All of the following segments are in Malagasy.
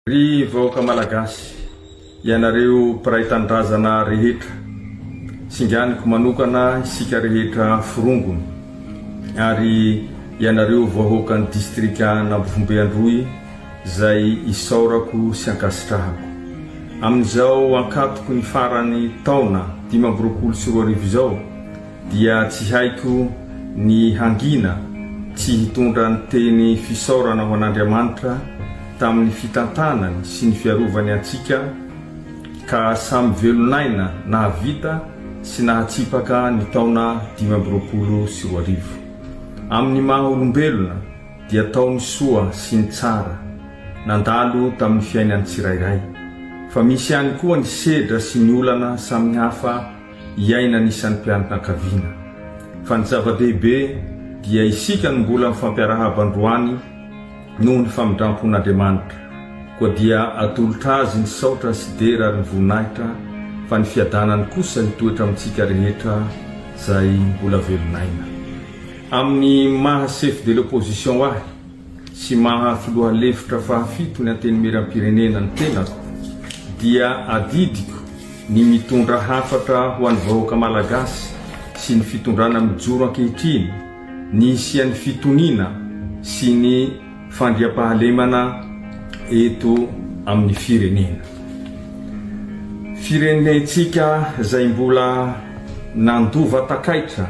Ry vahoaka malagasy, ianareo mpiray tandrazana rehetra, singaniko manokana isika rehetra firongony, ary ianareo vahoaka ny distrika n'Ambohibeandroy zay isaorako sy ankasitrahako. Amin'izao ankatoko ny farany taona 2024 zao dia tsy haiko ny hangina tsy hitondra ny teny fisaorana ho an'Andriamanitra tamin'ny fitantanany sy ny fiarovany antsika ka samy velonaina nahavita sy nahatsipaka ny taona 2024. Amin'ny maha olombelona dia taony soa sy ny tsara nandalo tamin'ny fiainany tsirairay, fa misy ihany koa ny sedra sy ny olana samy hafa iaina nisan'ny mpianakaviana. Fa ny zava-dehibe dia isika no mbola mifampiarahabandroany noho ny famindrampon'Andriamanitra, koa dia atolotra azy ny saotra sy dera ny voninahitra, fa ny fiadanany kosa hitoetra amintsika rehetra zay mbola velonaina. Amin'ny maha chef de l'opposition ahy sy maha filoha lefitra fahafito ny antenimieram-pirenena ny tenako, dia adidiko ny mitondra hafatra ho an'ny vahoaka malagasy sy ny fitondrana mijoro ankehitriny, ny isian'ny fitoniana sy ny fandriam-pahalemana eto amin'ny firenena. Firenentsika zay mbola nandova takaitra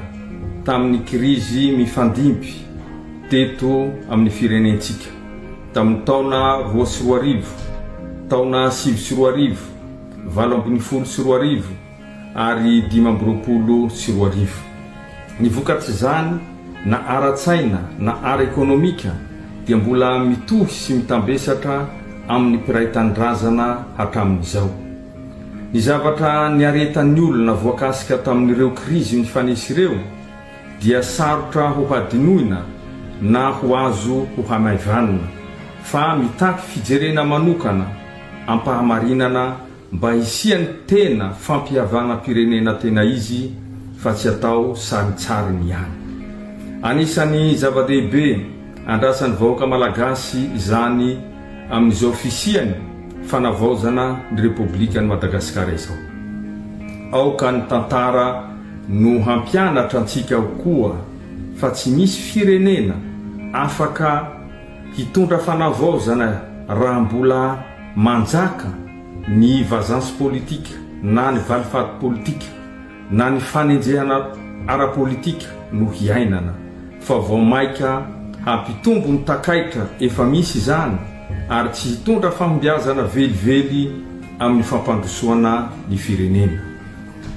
tamin'ny krizy mifandimby teto amin'ny firenentsika tamin'ny taona 2024, taona 2024, 2024 ary 2022. Ny vokatsy zany na ara-tsaina na ara-ekonomika dia mbola mitohy sy mitambesatra amin'ny mpiray tandrazana hatramin'izao. Ny zavatra niaretan'ny olona voakasika tamin'ireo krizy nifanesy ireo dia sarotra ho hadinoina na ho azo ho hamaivanina, fa mitaky fijerena manokana ampahamarinana mba hisiany tena fampihavana pirenena tena izy, fa tsy atao saritsariny ihany. Anisan'ny zava-dehibe andrasan'ny vahoaka malagasy izany amin'izao fisiany fanavaozana ny Repoblikan'i Madagasikara izao. Aoka ny tantara no hampianatra antsika ho koa fa tsy misy firenena afaka hitondra fanavaozana raha mbola manjaka ny vazansy politika na ny valifaty politika na ny fanenjehana ara-politika no hiainana, fa vao maika hampitombo ny takaitra efa misy izany ary tsy hitondra fahombiazana velively amin'ny fampandrosoana ny firenena.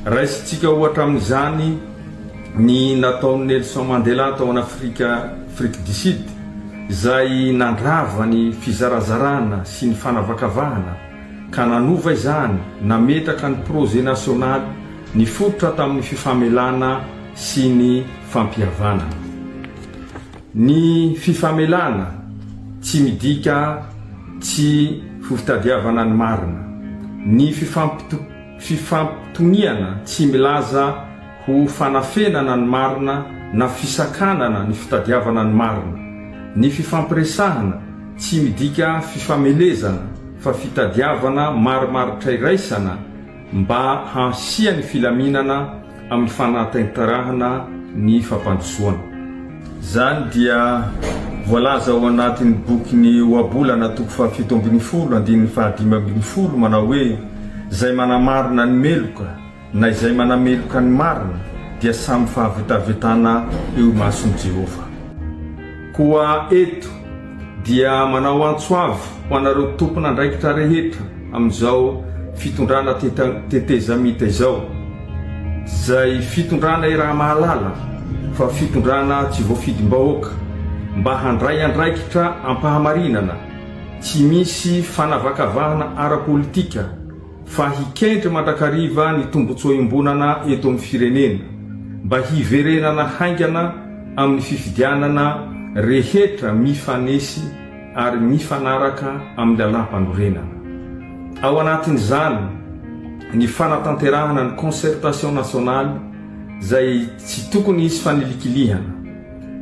Raisitsika ohatra amin'izany ny nataon'i Nelson Mandela tao an'Afrika du Sud, zay nandrava ny fizarazarana sy ny fanavakavahana ka nanova izany nametraka ny projet national nifototra tamin'ny fifamelana sy ny fampihavana. Ny fifamelana tsy midika tsy fitadiavana ny marina, ny fifampitoniana tsy milaza ho fanafenana ny marina na fisakanana ny fitadiavana ny marina, ny fifampiresahana tsy midika fifamelezana fa fitadiavana marimaritra iraisana mba hansia ny filaminana amin'ny fanatanterahana ny fampandrosoana. Zany dia voalaza ao anatin'ny bokyny oabolana toko fahafito ambin'ny folo andininy fahadimy ambin'ny folo manao hoe zay manamarina ny meloka na izay manameloka ny marina dia samy fahavitavetana eo mason'i Jehova. Koa eto dia manao antsoavy ho anareo tompon'andraikitra rehetra amin'izao fitondrana tetezamita izao, zay fitondrana raha mahalala fa fitondrana tsy voafidim-bahoaka, mba handray andraikitra ampahamarinana, tsy misy fanavakavahana ara-politika, fa hikendre mandrakariva ny tombotsoa-imbonana eto amin'ny firenena, mba hiverenana haingana amin'ny fifidianana rehetra mifanesy ary mifanaraka amin'ny lalam-panorenana. Ao anatin'izany ny fanatanterahana ny concertation nationale zay tsy tokony hisy fanilikilihana,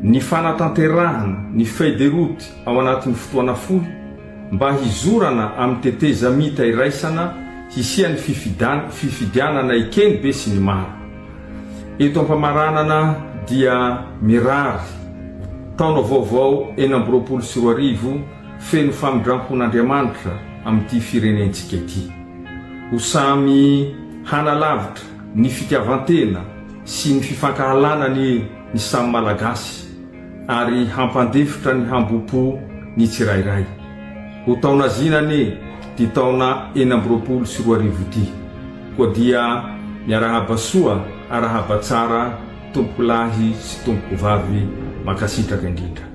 ny fanatanterahana ny feuille de route ao anatin'ny fotoana fohy mba hizorana amin'ny teteza mita iraisana hisian'ny fifidianana ikeny be sy ny maro. Eto ampamaranana dia mirary taona vaovao 2024 feno famindrampon'Andriamanitra amin'ity firenentsika ity. Ho samy hanalavitra ny fitiavantena sy ny fifankahalana ny samy malagasy ary hampandefitra ny hambompo ny tsirairay. Ho taona zinany ty taona 2024 ity koa dia miarahaba soa arahaba tsara tompolahy sy tompoko vavy makasitraka indrindra.